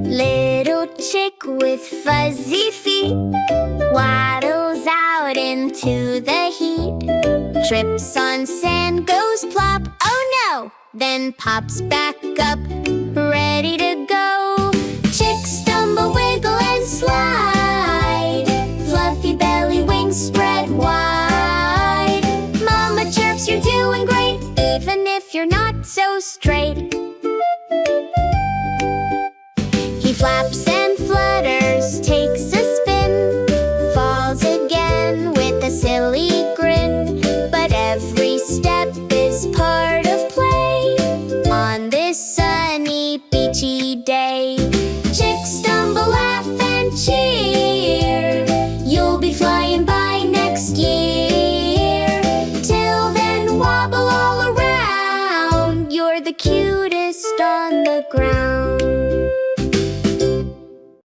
Little chick with fuzzy feet waddles out into the heat. Trips on sand, goes plop, oh no! Then pops back up, ready to go. Chicks stumble, wiggle, and slide. Fluffy belly, wings spread wide. Mama chirps, you're doing great, even if you're not so straight. He flaps and flutters, takes a spin, falls again with a silly grin. But every step is part of play on this sunny, beachy day. Chicks stumble, laugh, and cheer. You'll be flying by next year. Till then, wobble all around. You're the cutest on the ground.